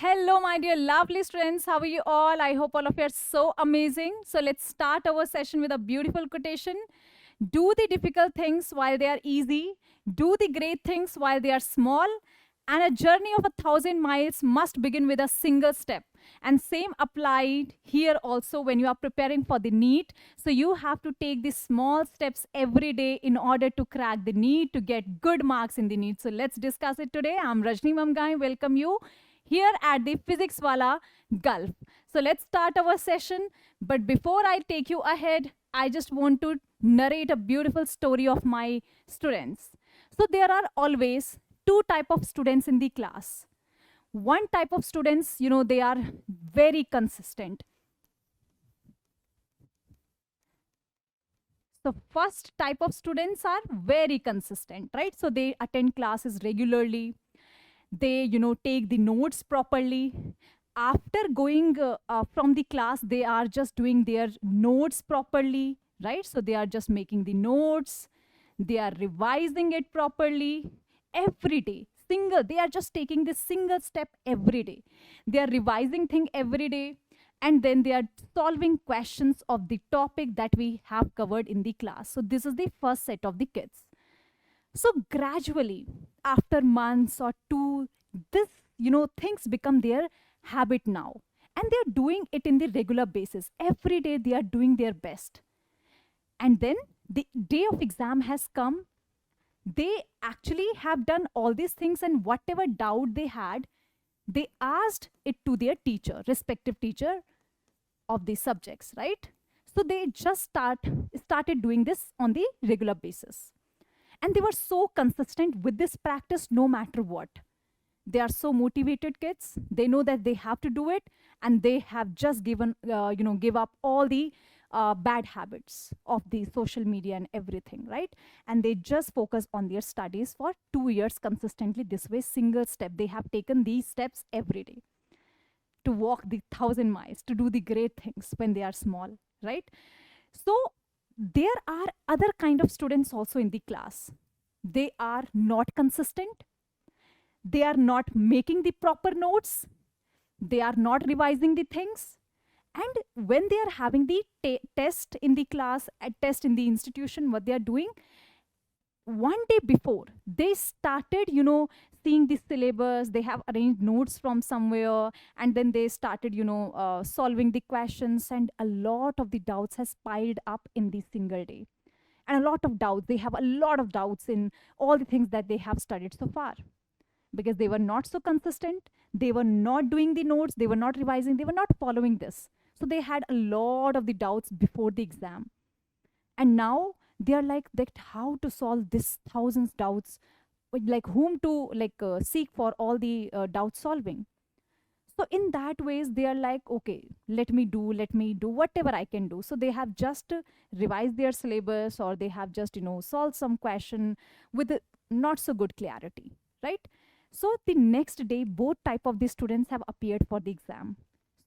Hello, my dear lovely students. How are you all? I hope all of you are so amazing. So let's start our session with a beautiful quotation. Do the difficult things while they are easy. Do the great things while they are small. And a journey of 1,000 miles must begin with a single step. And same applied here also when you are preparing for the NEET. So you have to take these small steps every day in order to crack the NEET, to get good marks in the NEET. So let's discuss it today. I'm Rajni Mamgai. Welcome you here at the Physics Wallah Gulf. So let's start our session. But before I take you ahead, I just want to narrate a beautiful story of my students. So there are always two type of students in the class. One type of students, they are very consistent. So first type of students are very consistent, right? So they attend classes regularly. They, take the notes properly. After going from the class, they are just doing their notes properly, right? So they are just making the notes. They are revising it properly every day. They are just taking this single step every day. They are revising thing every day. And then they are solving questions of the topic that we have covered in the class. So this is the first set of the kids. So gradually, after months or two, this, things become their habit now. And they're doing it in the regular basis. Every day they are doing their best. And then the day of exam has come. They actually have done all these things, and whatever doubt they had, they asked it to their teacher, respective teacher of the subjects, right? So they just started doing this on the regular basis. And they were so consistent with this practice no matter what. They are so motivated kids. They know that they have to do it, and they have just give up all the bad habits of the social media and everything, right? And they just focus on their studies for 2 years consistently this way, single step. They have taken these steps every day to walk the 1,000 miles, to do the great things when they are small, right? So there are other kind of students also in the class. They are not consistent. They are not making the proper notes. They are not revising the things. And when they are having the test in the class, test in the institution, what they are doing, one day before, they started, seeing the syllabus. They have arranged notes from somewhere, and then they started, solving the questions, and a lot of the doubts has piled up in the single day. And a lot of doubts. They have a lot of doubts in all the things that they have studied so far, because they were not so consistent. They were not doing the notes. They were not revising. They were not following this. So they had a lot of the doubts before the exam. And now they are like that, how to solve this thousands doubts, like whom to seek for all the doubt solving. So in that ways, they are like, okay, let me do whatever I can do. So they have just revised their syllabus, or they have just, solved some question with not so good clarity, right? So the next day, both type of the students have appeared for the exam.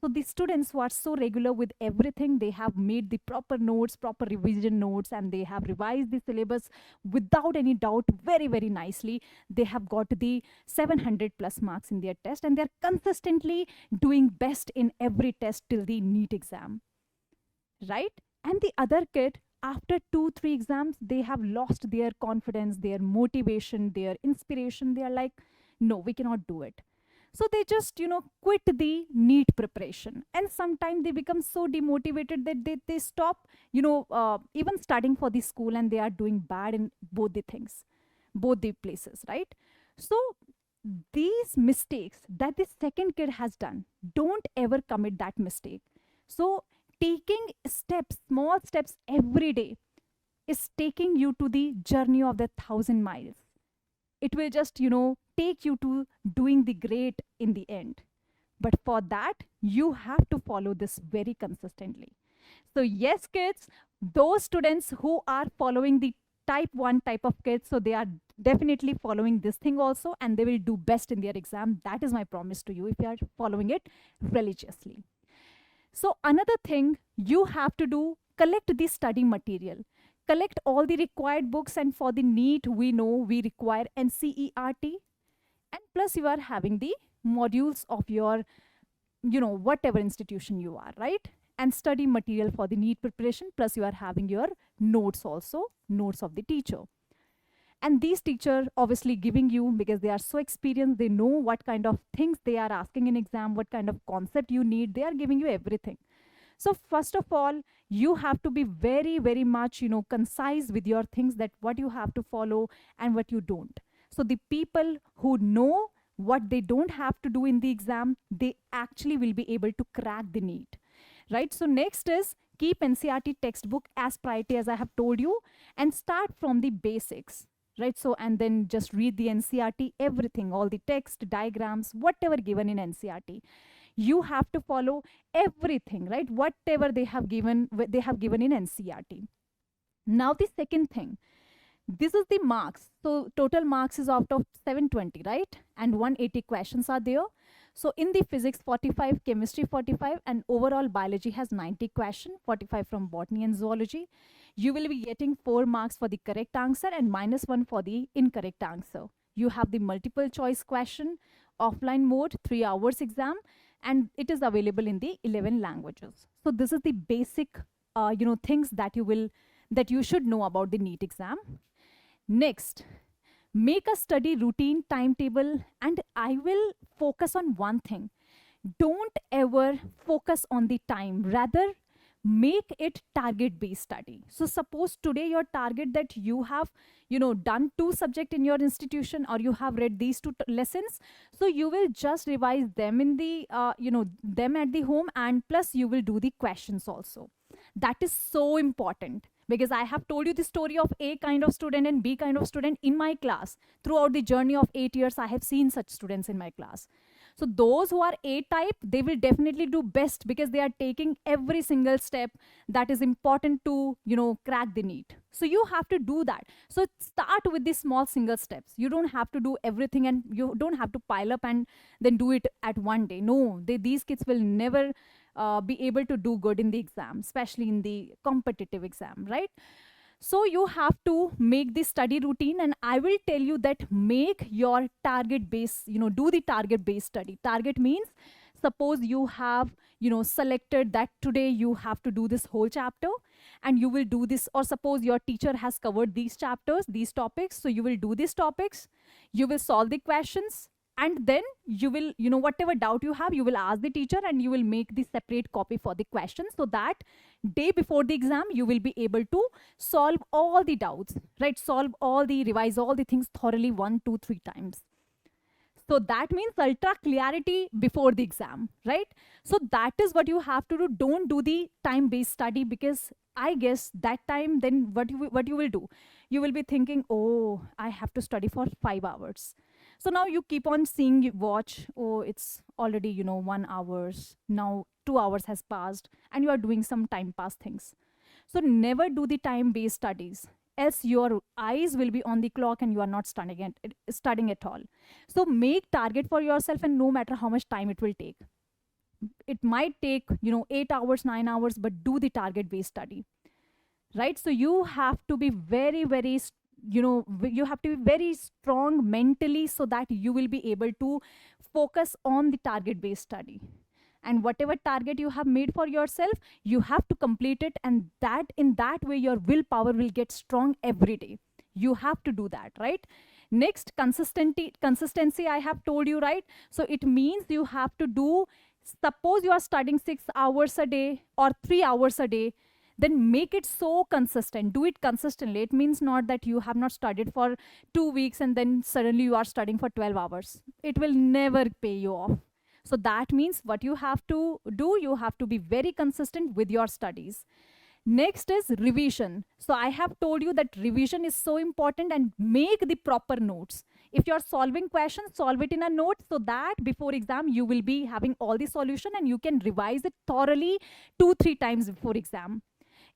So the students who are so regular with everything, they have made the proper notes, proper revision notes, and they have revised the syllabus without any doubt very, very nicely. They have got the 700 plus marks in their test, and they're consistently doing best in every test till the NEET exam, right? And the other kid, after 2-3 exams, they have lost their confidence, their motivation, their inspiration. They are like, no, we cannot do it. So they just, quit the NEET preparation. And sometimes they become so demotivated that they stop, even studying for the school, and they are doing bad in both the things, both the places, right? So these mistakes that the second kid has done, don't ever commit that mistake. So taking steps, small steps every day is taking you to the journey of the 1,000 miles. It will just, take you to doing the great in the end. But for that, you have to follow this very consistently. So yes, kids, those students who are following the type 1 type of kids, so they are definitely following this thing also, and they will do best in their exam. That is my promise to you if you are following it religiously. So another thing you have to do, collect the study material. Collect all the required books, and for the NEET, we know we require NCERT, and plus you are having the modules of your, whatever institution you are, right? And study material for the NEET preparation, plus you are having your notes also, notes of the teacher. And these teachers obviously giving you, because they are so experienced, they know what kind of things they are asking in exam, what kind of concept you need, they are giving you everything. So first of all, you have to be very, very much, concise with your things, that what you have to follow and what you don't. So the people who know what they don't have to do in the exam, they actually will be able to crack the NEET, right? So next is keep NCERT textbook as priority, as I have told you, and start from the basics, right? So, and then just read the NCERT, everything, all the text, diagrams, whatever given in NCERT. You have to follow everything, right? Whatever they have given in NCERT. Now the second thing, this is the marks. So total marks is out of 720, right? And 180 questions are there. So in the physics 45, chemistry 45, and overall biology has 90 questions, 45 from botany and zoology. You will be getting 4 marks for the correct answer and -1 for the incorrect answer. You have the multiple choice question, offline mode, 3 hours exam, and it is available in the 11 languages. So this is the basic, things that you should know about the NEET exam. Next, make a study routine timetable, and I will focus on one thing. Don't ever focus on the time. Rather, make it target based study. So suppose today your target that you have done 2 subject in your institution, or you have read these 2 lessons, so you will just revise them in the them at the home, and plus you will do the questions also. That is so important, because I have told you the story of A kind of student and B kind of student in my class. Throughout the journey of 8 years, I have seen such students in my class. So those who are A type, they will definitely do best, because they are taking every single step that is important to, crack the NEET. So you have to do that. So start with the small single steps. You don't have to do everything, and you don't have to pile up and then do it at one day. No, these kids will never be able to do good in the exam, especially in the competitive exam, right? So you have to make the study routine, and I will tell you that make your target base, do the target based study. Target means, suppose you have, selected that today you have to do this whole chapter, and you will do this, or suppose your teacher has covered these chapters, these topics, so you will do these topics, you will solve the questions, and then you will, whatever doubt you have, you will ask the teacher, and you will make the separate copy for the question, so that day before the exam you will be able to solve all the doubts, right? Revise all the things thoroughly 1, 2, 3 times. So that means ultra clarity before the exam, right? So that is what you have to do. Don't do the time based study, because I guess that time, then what you will do, you will be thinking, oh, I have to study for 5 hours. So now you keep on seeing, watch, oh, it's already, 1 hour. Now 2 hours has passed, and you are doing some time pass things. So never do the time-based studies, else your eyes will be on the clock and you are not studying at all. So make target for yourself, and no matter how much time it will take. It might take, 8 hours, 9 hours, but do the target-based study, right? So you have to be very, very you have to be very strong mentally, so that you will be able to focus on the target based study, and whatever target you have made for yourself, you have to complete it, and that in that way your willpower will get strong every day. You have to do that, right? Next, consistency I have told you, right? So it means you have to do, suppose you are studying 6 hours a day or 3 hours a day, then make it so consistent. Do it consistently. It means not that you have not studied for 2 weeks and then suddenly you are studying for 12 hours. It will never pay you off. So that means what you have to do, you have to be very consistent with your studies. Next is revision. So I have told you that revision is so important, and make the proper notes. If you're solving questions, solve it in a note, so that before exam you will be having all the solution and you can revise it thoroughly 2-3 times before exam.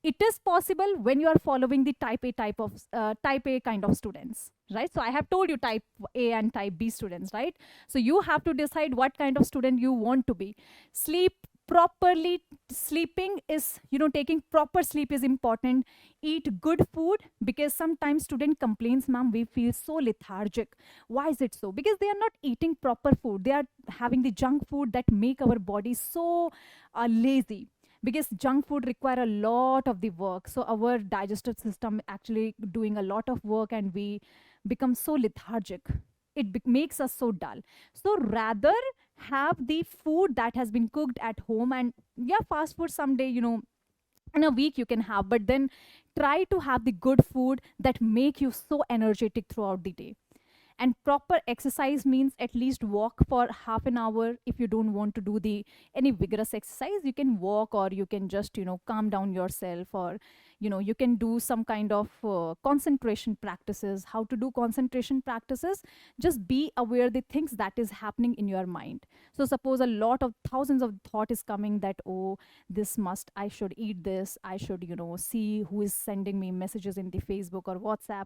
It is possible when you are following the type A kind of students, right? So I have told you type A and type B students, right? So you have to decide what kind of student you want to be. Sleep Properly sleeping is, taking proper sleep is important. Eat good food, because sometimes student complains, ma'am, we feel so lethargic. Why is it so? Because they are not eating proper food. They are having the junk food that make our body so lazy, because junk food require a lot of the work, so our digestive system actually doing a lot of work and we become so lethargic. It makes us so dull. So rather have the food that has been cooked at home, and yeah, fast food someday, in a week you can have, but then try to have the good food that make you so energetic throughout the day. And proper exercise means at least walk for half an hour. If you don't want to do the any vigorous exercise, you can walk, or you can just calm down yourself, or you can do some kind of concentration practices. How to do concentration practices? Just be aware the things that is happening in your mind. So suppose a lot of thousands of thought is coming that, oh, this must, I should eat this, I should see who is sending me messages in the Facebook or WhatsApp.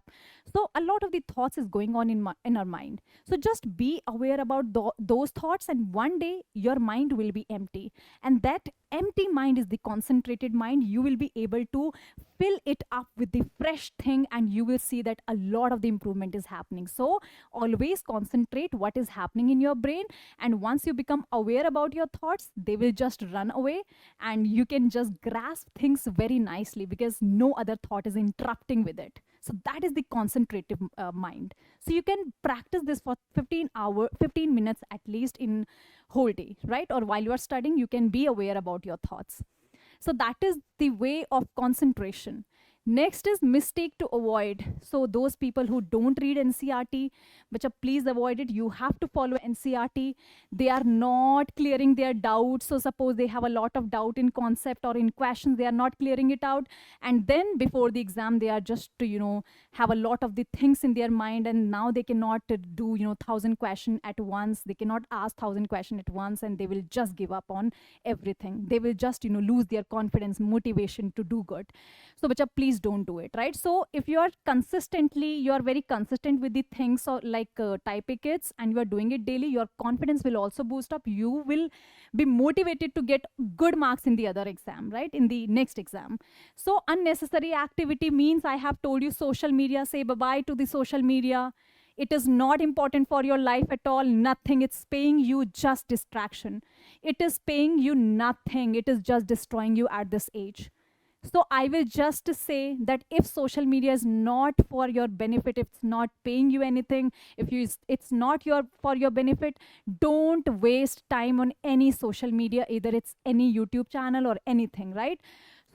So a lot of the thoughts is going on in our mind. So just be aware about those thoughts, and one day your mind will be empty, and that empty mind is the concentrated mind. You will be able to fill it up with the fresh thing, and you will see that a lot of the improvement is happening. So always concentrate what is happening in your brain, and once you become aware about your thoughts, they will just run away, and you can just grasp things very nicely, because no other thought is interrupting with it. So that is the concentrative mind. So you can practice this for 15 minutes at least in whole day, right? Or while you are studying, you can be aware about your thoughts. So that is the way of concentration. Next is mistake to avoid. So those people who don't read NCRT, which please avoid it. You have to follow NCRT. They are not clearing their doubts. So suppose they have a lot of doubt in concept or in questions, they are not clearing it out. And then before the exam, they are just to, have a lot of the things in their mind. And now they cannot do, 1,000 questions at once. They cannot ask 1,000 questions at once, and they will just give up on everything. They will just, lose their confidence, motivation to do good. So, please don't do it, right? So if you are very consistent with the things, or like type A kids, and you are doing it daily, your confidence will also boost up. You will be motivated to get good marks in the other exam, right? In the next exam. So unnecessary activity means, I have told you, social media. Say bye-bye to the social media. It is not important for your life at all. Nothing. It's paying you just distraction. It is paying you nothing. It is just destroying you at this age. So I will just say that if social media is not for your benefit, if it's not paying you anything, it's not for your benefit, don't waste time on any social media, either it's any YouTube channel or anything, right?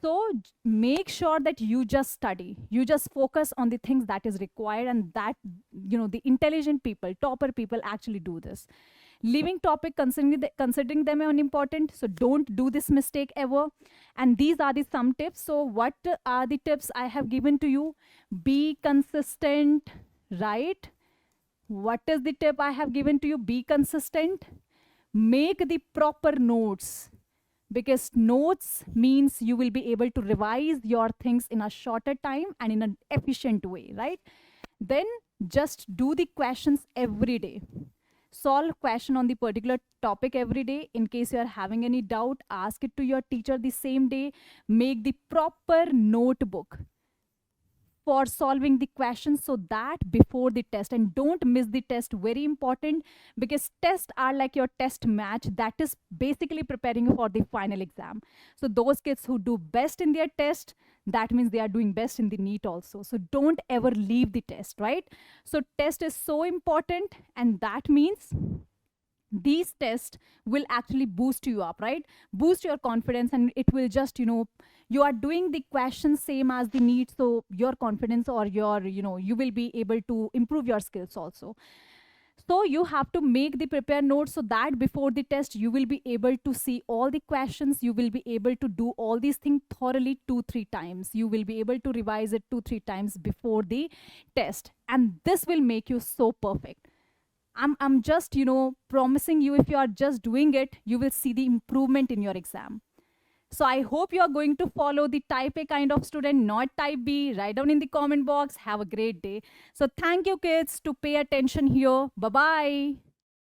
So make sure that you just study, you just focus on the things that is required, and that the intelligent people, topper people actually do this. Leaving topic, considering them unimportant. So don't do this mistake ever. And these are the some tips. So what are the tips I have given to you? Be consistent, right? What is the tip I have given to you? Be consistent. Make the proper notes, because notes means you will be able to revise your things in a shorter time and in an efficient way, right? Then just do the questions every day. Solve question on the particular topic every day. In case you are having any doubt, ask it to your teacher the same day. Make the proper notebook for solving the questions, so that before the test, and don't miss the test, very important, because tests are like your test match, that is basically preparing you for the final exam. So those kids who do best in their test, that means they are doing best in the NEET also. So don't ever leave the test, right? So test is so important, and that means these tests will actually boost you up, right? Boost your confidence, and it will just, you are doing the questions same as the NEET, so your confidence, or your, you will be able to improve your skills also. So you have to make the prepare notes, so that before the test, you will be able to see all the questions. You will be able to do all these things thoroughly 2-3 times. You will be able to revise it 2-3 times before the test. And this will make you so perfect. I'm just, promising you, if you are just doing it, you will see the improvement in your exam. So I hope you are going to follow the type A kind of student, not type B. Write down in the comment box. Have a great day. So thank you, kids, to pay attention here. Bye-bye.